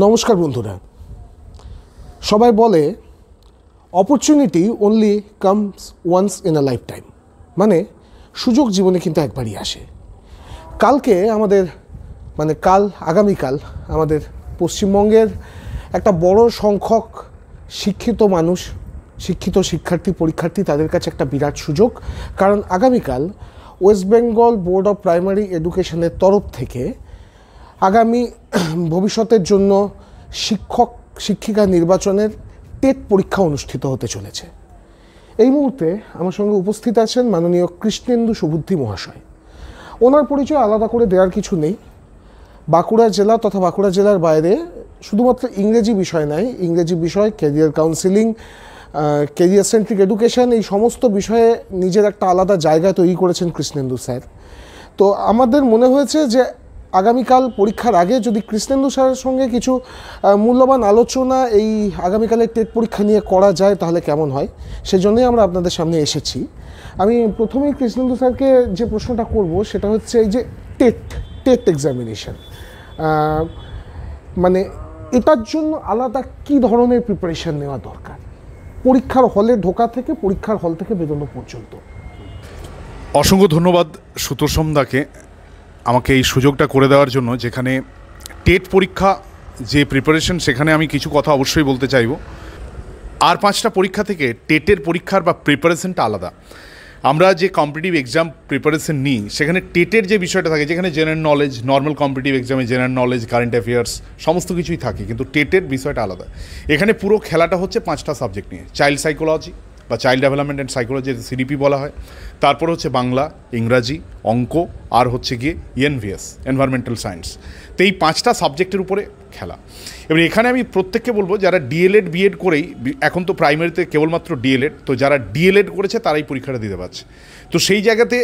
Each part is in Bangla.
নমস্কার বন্ধুরা, সবাই বলে opportunity only comes once in a life time, মানে সুযোগ জীবনে কিন্তু একবারই আসে। কালকে আমাদের আগামীকাল আমাদের পশ্চিমবঙ্গের একটা বড় সংখ্যক শিক্ষিত মানুষ, শিক্ষিত পরীক্ষার্থী তাদের কাছে একটা বিরাট সুযোগ। কারণ আগামীকাল West Bengal board of primary এডুকেশনের তরফ থেকে আগামী ভবিষ্যতের জন্য শিক্ষিকা নির্বাচনের টেট পরীক্ষা অনুষ্ঠিত হতে চলেছে। এই মুহূর্তে আমার সঙ্গে উপস্থিত আছেন মাননীয় কৃষ্ণেন্দু সুবুদ্ধি মহাশয়। ওনার পরিচয় আলাদা করে দেওয়ার কিছু নেই। বাঁকুড়া জেলা তথা বাঁকুড়া জেলার বাইরে শুধুমাত্র ইংরেজি বিষয় নয়, ইংরেজি বিষয়, career counselling, career centric education, এই সমস্ত বিষয়ে নিজের একটা আলাদা জায়গা তৈরি করেছেন কৃষ্ণেন্দু স্যার। তো আমাদের মনে হয়েছে যে আগামীকাল পরীক্ষার আগে যদি কৃষ্ণেন্দু স্যারের সঙ্গে কিছু মূল্যবান আলোচনা এই আগামীকালের টেট পরীক্ষা নিয়ে করা যায় তাহলে কেমন হয়, সেজন্যই আমরা আপনাদের সামনে এসেছি। আমি প্রথমেই কৃষ্ণেন্দু স্যারকে যে প্রশ্নটা করব সেটা হচ্ছে এই যে টেট এক্সামিনেশন, মানে এটার জন্য আলাদা কী ধরনের প্রিপারেশান নেওয়া দরকার পরীক্ষার হলে ঢোকা থেকে পরীক্ষার হল থেকে বেরোনো পর্যন্ত? অসংখ্য ধন্যবাদ সুতোষম দাকে আমাকে এই সুযোগটা করে দেওয়ার জন্য। যেখানে টেট পরীক্ষা যে প্রিপারেশন, সেখানে আমি কিছু কথা অবশ্যই বলতে চাইব। আর 5টা পরীক্ষা থেকে টেটের পরীক্ষার বা প্রিপারেশনটা আলাদা। আমরা যে কম্পিটিটিভ এক্সাম প্রিপারেশন নিই সেখানে টেটের যে বিষয়টা থাকে, যেখানে জেনারেল নলেজ, নর্মাল কম্পিটিটিভ এক্সামে জেনারেল নলেজ, কারেন্ট অ্যাফেয়ার্স সমস্ত কিছুই থাকে, কিন্তু টেটের বিষয়টা আলাদা। এখানে পুরো খেলাটা হচ্ছে 5টা সাবজেক্ট নিয়ে। চাইল্ড সাইকোলজি বা child development and psychology, CDP বলা হয়। তারপর হচ্ছে বাংলা, ইংরাজি, অঙ্ক, আর হচ্ছে গিয়ে এনভিএস, এনভায়রনমেন্টাল সায়েন্স। তো এই 5টা সাবজেক্টের উপরে খেলা। এবার এখানে আমি প্রত্যেককে বলবো যারা ডিএলএড বিএড করেই, এখন তো প্রাইমারিতে কেবলমাত্র ডিএলএড, তো যারা ডিএলএড করেছে তারাই পরীক্ষাটা দিতে পারছে। তো সেই জায়গাতে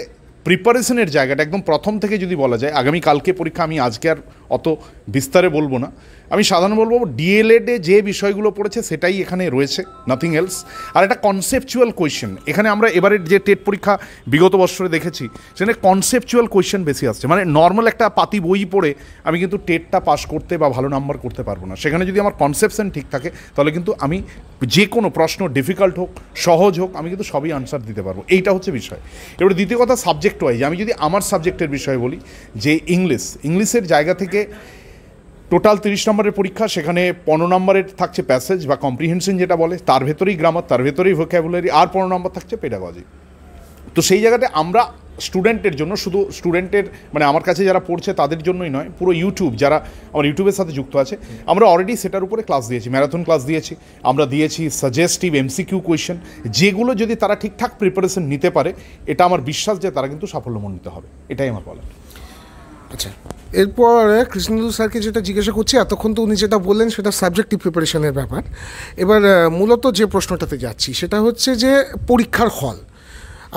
প্রিপারেশনের জায়গাটা একদম প্রথম থেকে যদি বলা যায়, আগামীকালকে পরীক্ষা, আমি আজকে আর অত বিস্তারে বলবো না, আমি সাধারণ বলবো ডিএলএডে যে বিষয়গুলো পড়েছে সেটাই এখানে রয়েছে, নাথিং এলস। আর একটা কনসেপচুয়াল কোয়েশ্চেন, এখানে আমরা এবারের যে টেট পরীক্ষা বিগত বছরে দেখেছি সেখানে কনসেপচুয়াল কোয়েশ্চেন বেশি আসছে। মানে নর্মাল একটা পাতি বই পড়ে আমি কিন্তু টেটটা পাস করতে বা ভালো নাম্বার করতে পারবো না। সেখানে যদি আমার কনসেপশন ঠিক থাকে তাহলে কিন্তু আমি যে কোনো প্রশ্ন, ডিফিকাল্ট হোক সহজ হোক, আমি কিন্তু সবই আনসার দিতে পারবো। এইটা হচ্ছে বিষয়। এবারে দ্বিতীয় কথা সাবজেক্ট ওয়াইজ, আমি যদি আমার সাবজেক্টের বিষয়ে বলি, যে ইংলিশের জায়গা থেকে টোটাল 30 নম্বরের পরীক্ষা, সেখানে 15 নম্বরের থাকছে প্যাসেজ বা কম্প্রিহেনশন যেটা বলে, তার ভেতরেই গ্রামার, তার ভেতরেই ভোক্যাবুলারি, আর 15 নম্বর থাকছে পেডাগজি। তো সেই জায়গাতে আমরা স্টুডেন্টের জন্য, শুধু স্টুডেন্টের মানে আমার কাছে যারা পড়ছে তাদের জন্যই নয়, পুরো ইউটিউব, যারা আমার ইউটিউবের সাথে যুক্ত আছে, আমরা অলরেডি সেটার উপরে ক্লাস দিয়েছি, ম্যারাথন ক্লাস দিয়েছি, আমরা দিয়েছি সাজেস্টিভ এমসিকিউ কোয়েশ্চেন, যেগুলো যদি তারা ঠিকঠাক প্রিপারেশন নিতে পারে, এটা আমার বিশ্বাস যে তারা কিন্তু সাফল্যমণ্ডিত হবে। এটাই আমার বলার। আচ্ছা, এরপরে কৃষ্ণেন্দু স্যারকে যেটা জিজ্ঞাসা করছি, এতক্ষণ তো উনি যেটা বললেন সেটা সাবজেক্টিভ প্রিপারেশনের ব্যাপার। এবার মূলত যে প্রশ্নটাতে যাচ্ছি সেটা হচ্ছে যে পরীক্ষার হল।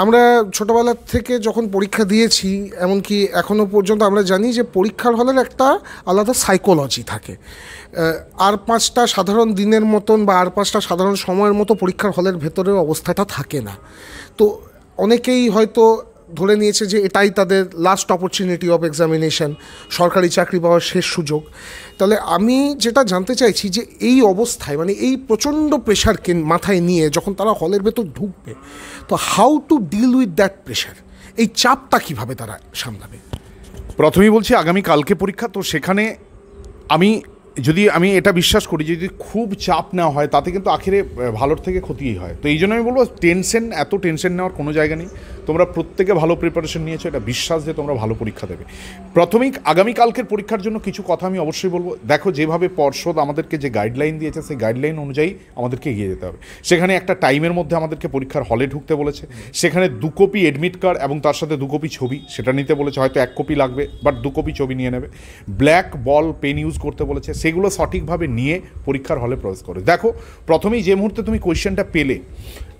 আমরা ছোটোবেলার থেকে যখন পরীক্ষা দিয়েছি, এমনকি এখনও পর্যন্ত আমরা জানি যে পরীক্ষার হলের একটা আলাদা সাইকোলজি থাকে। আর 5টা সাধারণ দিনের মতন বা আর 5টা সাধারণ সময়ের মতো পরীক্ষার হলের ভেতরের অবস্থাটা থাকে না। তো অনেকেই হয়তো ধরে নিয়েছে যে এটাই তাদের লাস্ট অপরচুনিটি অফ এক্সামিনেশন, সরকারি চাকরি পাওয়ার শেষ সুযোগ। তাহলে আমি যেটা জানতে চাইছি যে এই অবস্থায়, মানে এই প্রচণ্ড প্রেশারকে মাথায় নিয়ে যখন তারা হলের ভেতর ঢুকবে, তো how to deal with that pressure, এই চাপটা কীভাবে তারা সামলাবে? প্রথমেই বলছি আগামীকালকে পরীক্ষা, তো সেখানে আমি এটা বিশ্বাস করি যদি খুব চাপ নেওয়া হয় তাতে কিন্তু আখেরে ভালোর থেকে ক্ষতিই হয়। তো এই জন্য আমি বলবো এত টেনশন নেওয়ার কোনো জায়গা নেই। তোমরা প্রত্যেকে ভালো প্রিপারেশন নিয়েছো, এটা বিশ্বাস যে তোমরা ভালো পরীক্ষা দেবে। প্রথমেই আগামীকালকের পরীক্ষার জন্য কিছু কথা আমি অবশ্যই বলবো। দেখো, যেভাবে পর্ষদ আমাদেরকে যে গাইডলাইন দিয়েছে সেই গাইডলাইন অনুযায়ী আমাদেরকে এগিয়ে যেতে হবে। সেখানে একটা টাইমের মধ্যে আমাদেরকে পরীক্ষার হলে ঢুকতে বলেছে, সেখানে 2 কপি অ্যাডমিট কার্ড এবং তার সাথে 2 কপি ছবি সেটা নিতে বলেছে, হয়তো 1 কপি লাগবে বাট 2 কপি ছবি নিয়ে নেবে। ব্ল্যাক বল পেন ইউজ করতে বলেছে, সেগুলো সঠিকভাবে নিয়ে পরীক্ষার হলে প্রবেশ করে। দেখো, প্রথমেই যে মুহূর্তে তুমি কোয়েশ্চেনটা পেলে,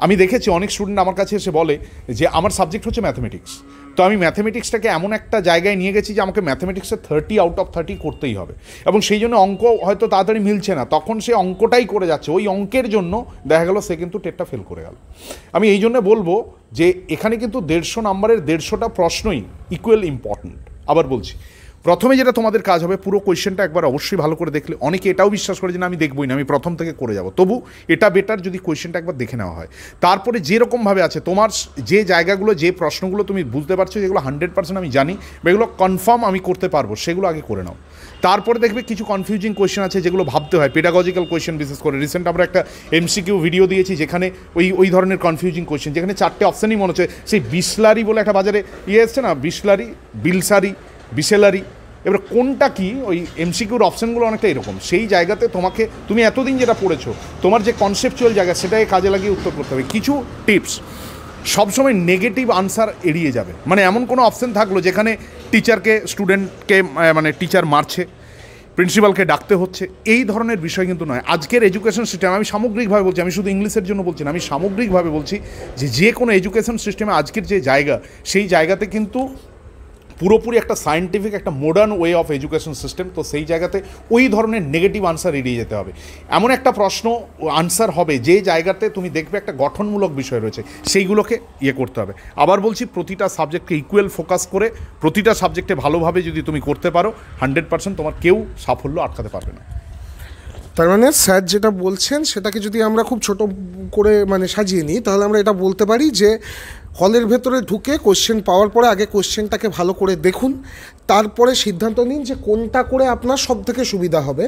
আমি দেখেছি অনেক স্টুডেন্ট আমার কাছে এসে বলে যে আমার সাবজেক্ট হচ্ছে ম্যাথমেটিক্স, তো আমি ম্যাথমেটিক্সটাকে এমন একটা জায়গায় নিয়ে গেছি যে আমাকে ম্যাথমেটিক্সে 30 আউট অফ 30 করতেই হবে, এবং সেই জন্য অঙ্ক হয়তো তাড়াতাড়ি মিলছে না, তখন সে অঙ্কটাই করে যাচ্ছে। ওই অঙ্কের জন্য দেখা গেল সে কিন্তু টেটটা ফেল করে গেল। আমি এই জন্য বলবো যে এখানে কিন্তু 150 নাম্বারের 150টা প্রশ্নই ইকুয়াল ইম্পর্ট্যান্ট। আবার বলছি, প্রথমে যেটা তোমাদের কাজ হবে, পুরো কোয়েশ্চেনটা একবার অবশ্যই ভালো করে দেখলে, অনেকে এটাও বিশ্বাস করে যে না আমি দেখবই না, আমি প্রথম থেকে করে যাব, তবু এটা বেটার যদি কোয়েশ্চেনটা একবার দেখে নেওয়া হয়। তারপরে যেরকমভাবে আছে তোমার যে জায়গাগুলো, যে প্রশ্নগুলো তুমি বুঝতে পারছো যেগুলো 100% আমি জানি বা এগুলো কনফার্ম আমি করতে পারবো, সেগুলো আগে করে নাও। তারপরে দেখবে কিছু কনফিউজিং কোয়েশ্চেন আছে যেগুলো ভাবতে হয়, পেডাগজিক্যাল কোয়েশ্চেন বিশেষ করে। রিসেন্ট আমরা একটা এমসিকিউ ভিডিও দিয়েছি যেখানে ওই ধরনের কনফিউজিং কোয়েশ্চেন, যেখানে 4টে অপশানই মনে হচ্ছে, সেই বিসলারি বলে একটা বাজারে এসছে না, বিসলারি, বিলসারি, বিসেলারি, এবার কোনটা কি, ওই এমসিকিউর অপশানগুলো অনেকটা এরকম। সেই জায়গাতে তোমাকে, তুমি এতদিন যেটা পড়েছো, তোমার যে কনসেপচুয়াল জায়গা সেটাকে কাজে লাগিয়ে উত্তর করতে হবে। কিছু টিপস, সবসময় নেগেটিভ আনসার এড়িয়ে যাবে। মানে এমন কোনো অপশান থাকলো যেখানে টিচারকে, স্টুডেন্টকে, মানে টিচার মারছে, প্রিন্সিপালকে ডাকতে হচ্ছে, এই ধরনের বিষয় কিন্তু নয়। আজকের এডুকেশন সিস্টেম, আমি সামগ্রিকভাবে বলছি, আমি শুধু ইংলিশের জন্য বলছি না, আমি সামগ্রিকভাবে বলছি যে কোনো এডুকেশন সিস্টেমে আজকের যে জায়গা, সেই জায়গাতে কিন্তু পুরোপুরি একটা সায়েন্টিফিক, একটা modern way of education system. তো সেই জায়গাতে ওই ধরনের নেগেটিভ আনসার এড়িয়ে যেতে হবে। এমন একটা প্রশ্ন আনসার হবে যে জায়গাতে তুমি দেখবে একটা গঠনমূলক বিষয় রয়েছে, সেইগুলোকে করতে হবে। আবার বলছি, প্রতিটা সাবজেক্টকে ইকুয়াল ফোকাস করে প্রতিটা সাবজেক্টে ভালোভাবে যদি তুমি করতে পারো, 100% তোমার কেউ সাফল্য আটকাতে পারবে না। তার মানে স্যার যেটা বলছেন সেটাকে যদি আমরা খুব ছোট করে মানে সাজিয়ে নিই, তাহলে আমরা এটা বলতে পারি যে হলের ভেতরে ঢুকে কোশ্চেন পাওয়ার পরে আগে কোশ্চেনটাকে ভালো করে দেখুন, তারপরে সিদ্ধান্ত নিন যে কোনটা করে আপনার সব থেকে সুবিধা হবে।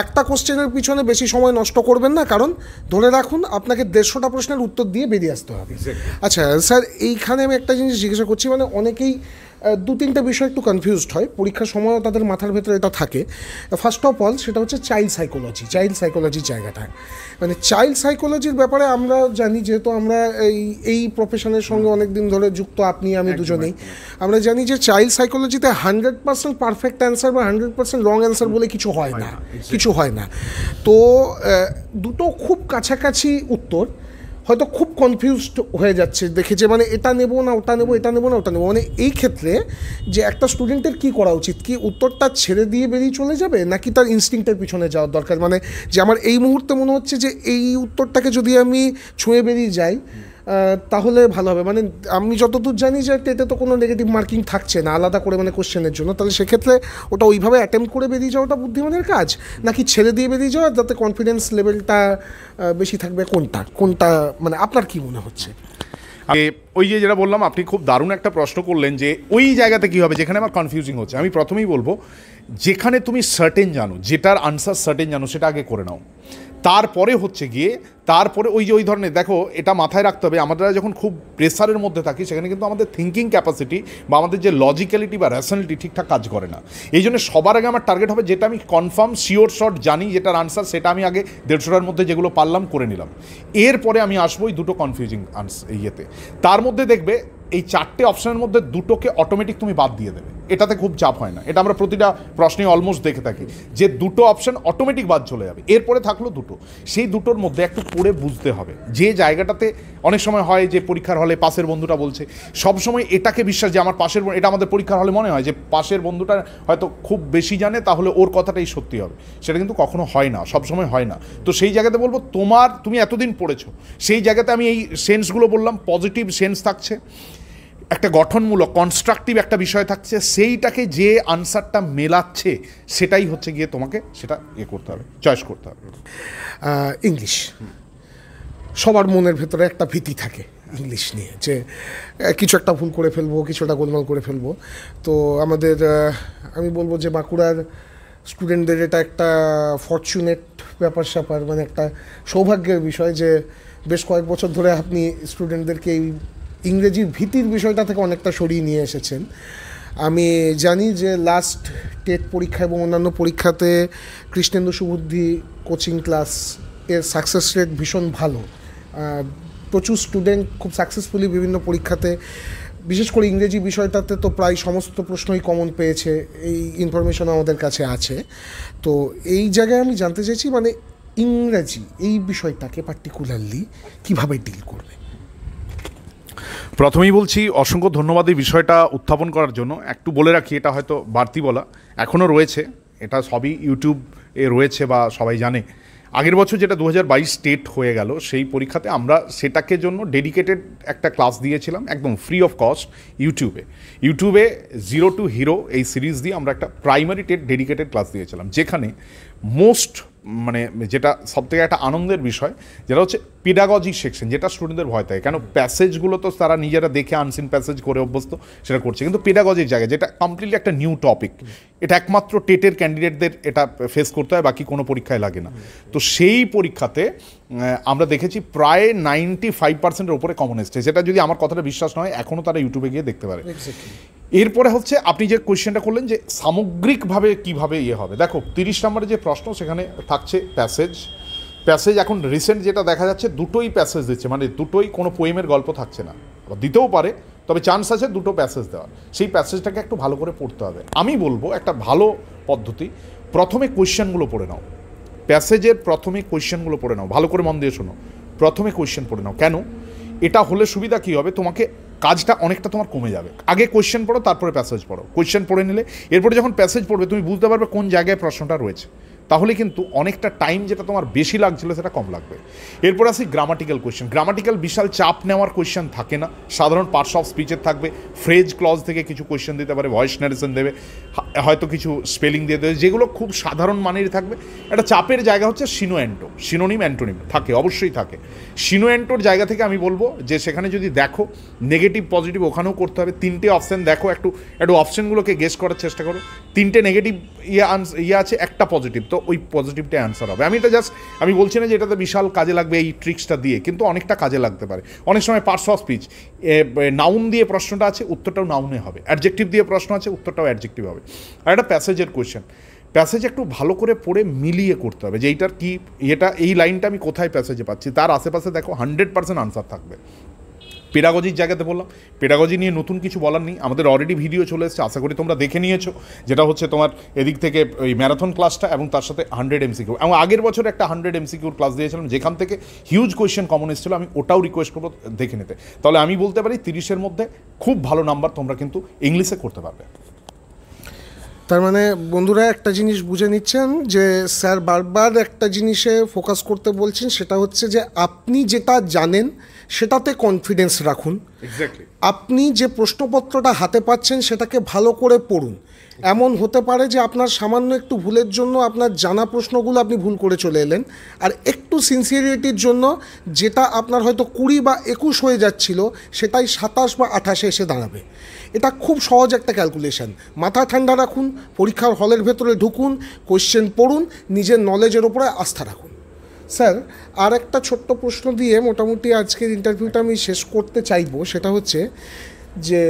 একটা কোশ্চেনের পিছনে বেশি সময় নষ্ট করবেন না, কারণ ধরে রাখুন আপনাকে 150টা প্রশ্নের উত্তর দিয়ে বেরিয়ে আসতে হবে। আচ্ছা স্যার, এইখানে আমি একটা জিনিস জিজ্ঞাসা করছি, মানে অনেকেই 2-3টে বিষয় একটু কনফিউজড হয়, পরীক্ষার সময়ও তাদের মাথার ভেতরে এটা থাকে। ফার্স্ট অফ অল সেটা হচ্ছে চাইল্ড সাইকোলজির জায়গাটা। মানে চাইল্ড সাইকোলজির ব্যাপারে আমরা জানি, যেহেতু আমরা এই প্রফেশনের সঙ্গে অনেক দিন ধরে যুক্ত, আপনি আমি দুজনেই, আমরা জানি যে চাইল্ড সাইকোলজিতে 100% পারফেক্ট অ্যান্সার বা 100% রং অ্যান্সার বলে কিছু হয় না। তো দুটো খুব কাছাকাছি উত্তর হয়তো খুব কনফিউজড হয়ে যাচ্ছে দেখে, যে মানে এটা নেবো না ওটা নেবো, এটা নেবো না ওটা নেবো। মানে এই ক্ষেত্রে যে একটা স্টুডেন্টের কী করা উচিত, কি উত্তরটা ছেড়ে দিয়ে বেরিয়ে চলে যাবে, নাকি তার ইনস্টিংক্টের পিছনে যাওয়ার দরকার? মানে যে আমার এই মুহূর্তে মনে হচ্ছে যে এই উত্তরটাকে যদি আমি ছুঁয়ে বেরিয়ে যাই তাহলে ভালো হবে। মানে আমি যতদূর জানি যে এতে তো কোনো নেগেটিভ মার্কিং থাকছে না আলাদা করে মানে কোশ্চেনের জন্য, তাহলে সেক্ষেত্রে ওটা ওইভাবে অ্যাটেম্প্ট করে বেরিয়ে যাওয়াটা বুদ্ধিমানের কাজ, নাকি ছেড়ে দিয়ে বেরিয়ে যাওয়া যাতে কনফিডেন্স লেভেলটা বেশি থাকবে? কোনটা মানে আপনার কি মনে হচ্ছে? ওই যে যেটা বললাম, আপনি খুব দারুণ একটা প্রশ্ন করলেন যে ওই জায়গাতে কী হবে যেখানে আমার কনফিউজিং হচ্ছে। আমি প্রথমেই বলবো, যেখানে তুমি সার্টেন জানো, যেটার আনসার সার্টেন জানো, সেটা আগে করে নাও। তারপরে হচ্ছে গিয়ে ওই ধরনের, দেখো এটা মাথায় রাখতে হবে, আমরা যখন খুব প্রেসারের মধ্যে থাকি সেখানে কিন্তু আমাদের থিঙ্কিং ক্যাপাসিটি বা আমাদের যে লজিক্যালিটি বা র্যাশনালিটি ঠিকঠাক কাজ করে না। এই জন্য সবার আগে আমার টার্গেট হবে যেটা আমি কনফার্ম শিওর শট জানি যেটার আনসার, সেটা আমি আগে 150টার মধ্যে যেগুলো পারলাম করে নিলাম। এরপরে আমি আসবো এই দুটো কনফিউজিং ইয়েতে। তার মধ্যে দেখবে এই 4টে অপশনের মধ্যে দুটোকে অটোমেটিক তুমি বাদ দিয়ে দেবে, এটাতে খুব চাপ হয় না। এটা আমরা প্রতিটা প্রশ্নে অলমোস্ট দেখে থাকি যে দুটো অপশন অটোমেটিক বাদ চলে যাবে। এরপরে থাকলো দুটো, সেই দুটোর মধ্যে একটু পড়ে বুঝতে হবে। যে জায়গাটাতে অনেক সময় হয় যে পরীক্ষার হলে পাশের বন্ধুটা বলছে, সবসময় এটাকে বিশ্বাস যে আমার পাশের, এটা আমাদের পরীক্ষার হলে মনে হয় যে পাশের বন্ধুটা হয়তো খুব বেশি জানে, তাহলে ওর কথাটাই সত্যি হবে। সেটা কিন্তু কখনো হয় না, সবসময় হয় না। তো সেই জায়গাতে বলবো, তুমি এতদিন পড়েছো, সেই জায়গাতে আমি এই সেন্সগুলো বললাম, পজিটিভ সেন্স থাকছে, একটা গঠনমূলক কনস্ট্রাকটিভ একটা বিষয় থাকছে, সেইটাকে যে আনসারটা মেলাচ্ছে সেটাই হচ্ছে গিয়ে তোমাকে সেটা করতে হবে, চয়েস করতে হবে। ইংলিশ, সবার মনের ভেতরে একটা ভীতি থাকে ইংলিশ নিয়ে, যে কিছু একটা ভুল করে ফেলবো, কিছু একটা গোলমাল করে ফেলবো। তো আমাদের আমি বলবো যে বাঁকুড়ার স্টুডেন্টদের এটা একটা ফরচুনেট ব্যাপার স্যাপার, মানে একটা সৌভাগ্যের বিষয় যে বেশ কয়েক বছর ধরে আপনি স্টুডেন্টদেরকে এই ইংরেজির ভীতির বিষয়টা থেকে অনেকটা সরিয়ে নিয়ে এসেছেন। আমি জানি যে লাস্ট টেট পরীক্ষা এবং অন্যান্য পরীক্ষাতে কৃষ্ণেন্দু সুবুদ্ধি কোচিং ক্লাস এর সাকসেস রেট ভীষণ ভালো। প্রচুর স্টুডেন্ট খুব সাকসেসফুলি বিভিন্ন পরীক্ষাতে, বিশেষ করে ইংরেজি বিষয়টাতে তো প্রায় সমস্ত প্রশ্নই কমন পেয়েছে, এই ইনফরমেশন আমাদের কাছে আছে। তো এই জায়গায় আমি জানতে চাইছি, মানে ইংরেজি এই বিষয়টাকে পার্টিকুলারলি কীভাবে ডিল করবে? প্রথমেই বলছি অসংখ্য ধন্যবাদ এই বিষয়টা উত্থাপন করার জন্য। একটু বলে রাখি, এটা হয়তো বাড়তি বলা, এখনও রয়েছে, এটা সবই ইউটিউবে রয়েছে বা সবাই জানে। আগের বছর যেটা 2022 স্টেট হয়ে গেল, সেই পরীক্ষাতে আমরা সেটাকে জন্য ডেডিকেটেড একটা ক্লাস দিয়েছিলাম একদম ফ্রি অফ কস্ট ইউটিউবে জিরো টু হিরো এই সিরিজ দিয়ে আমরা একটা প্রাইমারি টেট ডেডিকেটেড ক্লাস দিয়েছিলাম, যেখানে মোস্ট মানে যেটা সবথেকে একটা আনন্দের বিষয় যেটা হচ্ছে পেডাগজি সেকশন, যেটা স্টুডেন্টদের ভয় থাকে, কেন প্যাসেজগুলো তো তারা নিজেরা দেখে আনসিন প্যাসেজ করে অভ্যস্ত, সেটা করছে, কিন্তু পেডাগজির জায়গায় যেটা কমপ্লিটলি একটা নিউ টপিক, এটা একমাত্র টেটের ক্যান্ডিডেটদের এটা ফেস করতে হয়, বাকি কোনো পরীক্ষায় লাগে না। তো সেই পরীক্ষাতে আমরা দেখেছি প্রায় 95%-এর উপরে কমন এসছে, যেটা যদি আমার কথাটা বিশ্বাস নয় এখনও তারা ইউটিউবে গিয়ে দেখতে পারে। এরপরে হচ্ছে আপনি যে কোয়েশ্চেনটা করলেন যে সামগ্রিকভাবে কিভাবে ইয়ে হবে, দেখো 30 নম্বরের যে প্রশ্ন সেখানে থাকছে প্যাসেজ এখন রিসেন্ট যেটা দেখা যাচ্ছে দুটোই প্যাসেজ দিচ্ছে, মানে দুটোই কোনো পোয়েমের গল্প থাকছে না, দিতেও পারে, তবে চান্স আছে দুটো প্যাসেজ দেওয়ার, সেই প্যাসেজটাকে একটু ভালো করে পড়তে হবে। আমি বলবো একটা ভালো পদ্ধতি, প্রথমে কোয়েশ্চেনগুলো পড়ে নাও, প্যাসেজের প্রথমে কোয়েশ্চেনগুলো পড়ে নাও, ভালো করে মন দিয়ে শোনো, প্রথমে কোয়েশ্চেন পড়ে নাও। কেন? এটা হলে সুবিধা কী হবে, তোমাকে কাজটা অনেকটা তোমার কমে যাবে। আগে কোয়েশ্চেন পড়ো, তারপরে প্যাসেজ পড়ো, কোয়েশ্চেন পড়ে নিলে এরপরে যখন প্যাসেজ পড়বে তুমি বুঝতে পারবে কোন জায়গায় প্রশ্নটা রয়েছে, তাহলে কিন্তু অনেকটা টাইম যেটা তোমার বেশি লাগছিল সেটা কম লাগবে। এরপর আসি গ্রামাটিক্যাল কোয়েশ্চেন। গ্রামাটিক্যাল বিশাল চাপ নেওয়ার কোয়েশ্চেন থাকে না, সাধারণ পার্টস অফ স্পিচের থাকবে, ফ্রেজ ক্লজ থেকে কিছু কোয়েশ্চেন দিতে পারে, ভয়েস ন্যারেশন দেবে, হয়তো কিছু স্পেলিং দিয়ে দেবে, যেগুলো খুব সাধারণ মানেরই থাকবে। একটা চাপের জায়গা হচ্ছে সিনোনিম অ্যান্টোনিম থাকে, অবশ্যই থাকে। সিনোঅ্যান্টোর জায়গা থেকে আমি বলবো যে সেখানে যদি দেখো নেগেটিভ পজিটিভ ওখানেও করতে হবে, 3টে অপশান দেখো, একটু অপশানগুলোকে গেস করার চেষ্টা করো, 3টে নেগেটিভ ইয়ে আছে, একটা পজিটিভ, তো ওই পজিটিভটা অ্যান্সার হবে। আমি বলছি না যে এটাতে বিশাল কাজে লাগবে এই ট্রিক্সটা দিয়ে, কিন্তু অনেকটা কাজে লাগতে পারে। অনেক সময় পার্টস অফ স্পিচ নাউন দিয়ে প্রশ্নটা আছে, উত্তরটাও নাউনে হবে, অ্যাডজেক্টিভ দিয়ে প্রশ্ন আছে, উত্তরটাও অ্যাডজেক্টিভ হবে। আর একটা প্যাসেজের কোয়েশ্চেন, প্যাসেজ একটু ভালো করে পড়ে মিলিয়ে করতে হবে যে এইটার কি, এই লাইনটা আমি কোথায় প্যাসেজে পাচ্ছি, তার আশেপাশে দেখো 100% আনসার থাকবে। পেডাগজির জায়গাতে বললাম, পেডাগজি নিয়ে নতুন কিছু বলার নেই, আমাদের অলরেডি ভিডিও চলে এসেছে, আশা করি তোমরা দেখে নিয়েছো, যেটা হচ্ছে তোমার এদিক থেকে ওই ম্যারাথন ক্লাসটা এবং তার সাথে 100 MCQ, এবং আগের বছর একটা 100 MCQর ক্লাস দিয়েছিলাম যেখান থেকে হিউজ কোয়েশ্চেন কমন এসেছিলো, আমি ওটাও রিকোয়েস্ট করবো দেখে নিতে। তাহলে আমি বলতে পারি 30-এর মধ্যে খুব ভালো নাম্বার তোমরা কিন্তু ইংলিশে করতে পারবে। তার মানে বন্ধুরা একটা জিনিস বুঝে নিচ্ছেন যে স্যার বারবার একটা জিনিসে ফোকাস করতে বলছেন, সেটা হচ্ছে যে আপনি যেটা জানেন সেটাতে কনফিডেন্স রাখুন, আপনি যে প্রশ্নপত্রটা হাতে পাচ্ছেন সেটাকে ভালো করে পড়ুন। এমন হতে পারে যে আপনার সামান্য একটু ভুলের জন্য আপনার জানা প্রশ্নগুলো আপনি ভুল করে চলে এলেন, আর একটু সিনসিয়ারিটির জন্য যেটা আপনার হয়তো 20 বা 21 হয়ে যাচ্ছিল সেটাই 27 বা 28-এ এসে দাঁড়াবে। এটা খুব সহজ একটা ক্যালকুলেশন, মাথা ঠান্ডা রাখুন, পরীক্ষার হলের ভেতরে ঢুকুন, কোয়েশ্চেন পড়ুন, নিজের নলেজের ওপরে আস্থা রাখুন। স্যার আর একটা ছোট্ট প্রশ্ন দিয়ে মোটামুটি আজকের ইন্টারভিউটা আমি শেষ করতে চাইবো, সেটা হচ্ছে যে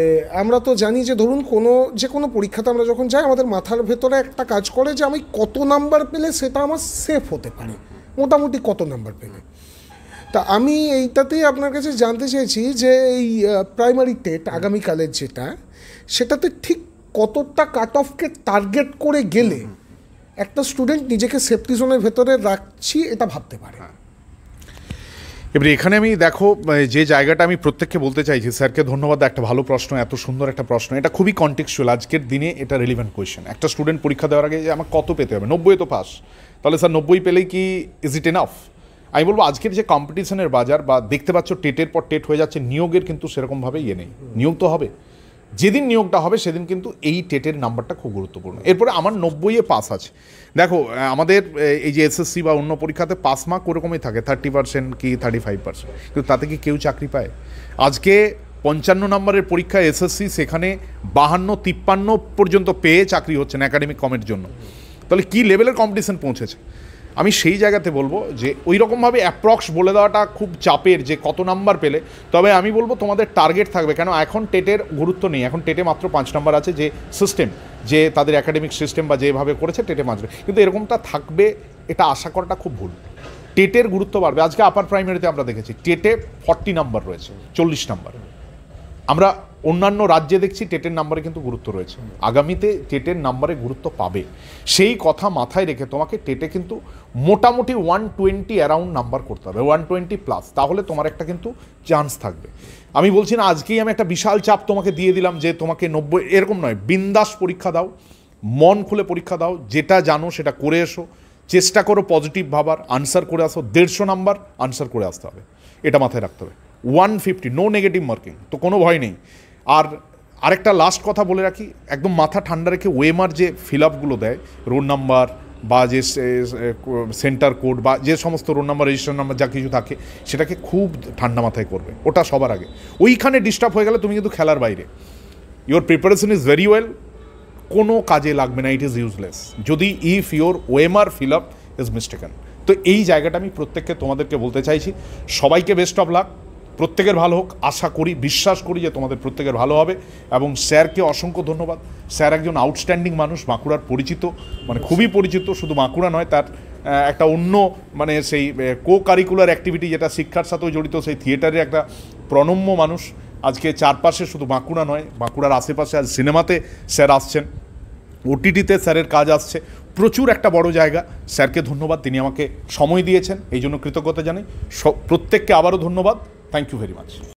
আমরা তো জানি যে ধরুন যে কোনো পরীক্ষাতে আমরা যখন যাই আমাদের মাথার ভেতরে একটা কাজ করে যে আমি কত নাম্বার পেলে সেটা আমার সেফ হতে পারে, মোটামুটি কত নাম্বার পেলে। তা আমি এইটাতেই আপনার কাছে জানতে চাইছি যে এই প্রাইমারি টেট আগামীকালের যেটা, সেটাতে ঠিক কতটা কাট অফকে টার্গেট করে গেলে একটা স্টুডেন্ট নিজেকে সেফটি জোনের ভেতরে রাখছি এটা ভাবতে পারে। এবারে এখানে আমি দেখো যে জায়গাটা আমি প্রত্যেককে বলতে চাইছি, স্যারকে ধন্যবাদ, একটা ভালো প্রশ্ন, এত সুন্দর একটা প্রশ্ন, এটা খুবই কন্টেক্সচুয়াল, আজকের দিনে এটা রিলিভেন্ট কোয়েশ্চেন। একটা স্টুডেন্ট পরীক্ষা দেওয়ার আগে যে আমার কত পেতে হবে, 90 তো পাস, তাহলে স্যার 90 পেলেই কি ইজ ইট এনাফ? আমি বলবো আজকের যে কম্পিটিশনের বাজার, বা দেখতে পাচ্ছ টেটের পর টেট হয়ে যাচ্ছে, নিয়োগের কিন্তু সেরকমভাবে নেই, নিয়োগ তো হবে, যেদিন নিয়োগটা হবে সেদিন কিন্তু এই টেটের নাম্বারটা খুব গুরুত্বপূর্ণ। এরপরে আমার 90-এ পাস আছে, দেখো আমাদের এই যে এসএসসি বা অন্য পরীক্ষাতে পাস মার্ক ওরকমই থাকে 30% কি 35%, কিন্তু তাতে কি কেউ চাকরি পায়? আজকে 55 নম্বরের পরীক্ষা এসএসসি, সেখানে 52-53 পর্যন্ত পেয়ে চাকরি হচ্ছে না একাডেমিক কমের জন্য, তাহলে কি লেভেলের কম্পিটিশন পৌঁছেছে? আমি সেই জায়গাতে বলবো যে ওই রকমভাবে অ্যাপ্রক্স বলে দেওয়াটা খুব চাপের যে কত নাম্বার পেলে, তবে আমি বলবো তোমাদের টার্গেট থাকবে, কেন এখন টেটের গুরুত্ব নেই, এখন টেটে মাত্র 5 নম্বর আছে, যে সিস্টেম, যে তাদের একাডেমিক সিস্টেম বা যেভাবে করেছে টেটে মাত্র, কিন্তু এরকমটা থাকবে এটা আশা করাটা খুব ভুল। টেটের গুরুত্ব বাড়বে। আজকে আপার প্রাইমারিতে আমরা দেখেছি টেটে 40 নাম্বার রয়েছে, 40 নাম্বার। আমরা অন্যান্য রাজ্যে দেখছি টেটের নাম্বারে কিন্তু গুরুত্ব রয়েছে, আগামীতে টেটের নাম্বারে গুরুত্ব পাবে, সেই কথা মাথায় রেখে তোমাকে টেটে কিন্তু মোটামুটি 120 অ্যারাউন্ড নাম্বার করতে হবে, 120+, তাহলে তোমার একটা কিন্তু চান্স থাকবে। আমি বলছি না আজকেই আমি একটা বিশাল চাপ তোমাকে দিয়ে দিলাম যে তোমাকে 90, এরকম নয়, বিন্দাস পরীক্ষা দাও, মন খুলে পরীক্ষা দাও, যেটা জানো সেটা করে এসো, চেষ্টা করো পজিটিভ ভাবার, আনসার করে আসো, 150 নাম্বার আনসার করে আসতে হবে, এটা মাথায় রাখতে হবে। 150, নো নেগেটিভ মার্কিং, তো কোনো ভয় নেই। আর আরেকটা লাস্ট কথা বলে রাখি, একদম মাথা ঠান্ডা রেখে ওএমআর যে ফিল আপগুলো দেয়, রোল নাম্বার বা যে সেন্টার কোড বা যে সমস্ত রোল নাম্বার, রেজিস্ট্রেশন নাম্বার যা কিছু থাকে, সেটাকে খুব ঠান্ডা মাথায় করবে, ওটা সবার আগে। ওইখানে ডিস্টার্ব হয়ে গেলে তুমি কিন্তু খেলার বাইরে। Your preparation is very well, কোনো কাজে লাগবে না, ইট ইজ ইউজলেস যদি if your OMR fill up is mistaken. তো এই জায়গাটা আমি প্রত্যেককে তোমাদেরকে বলতে চাইছি। সবাইকে বেস্ট অফ লাক, প্রত্যেকের ভালো হোক, আশা করি, বিশ্বাস করি যে তোমাদের প্রত্যেকের ভালো হবে। এবং স্যারকে অসংখ্য ধন্যবাদ। স্যার একজন আউটস্ট্যান্ডিং মানুষ, বাঁকুড়ার পরিচিত, মানে খুবই পরিচিত, শুধু বাঁকুড়া নয়, তার একটা অন্য মানে সেই কো কারিকুলার অ্যাক্টিভিটি যেটা শিক্ষার সাথেও জড়িত, সেই থিয়েটারের একটা প্রণম্য মানুষ। আজকে চারপাশে শুধু বাঁকুড়া নয়, বাঁকুড়ার আশেপাশে আজ সিনেমাতে স্যার আসছেন, ওটিটিতে স্যারের কাজ আসছে, প্রচুর একটা বড় জায়গা। স্যারকে ধন্যবাদ, তিনি আমাকে সময় দিয়েছেন, এই জন্য কৃতজ্ঞতা জানাই। প্রত্যেককে আবারও ধন্যবাদ। Thank you very much.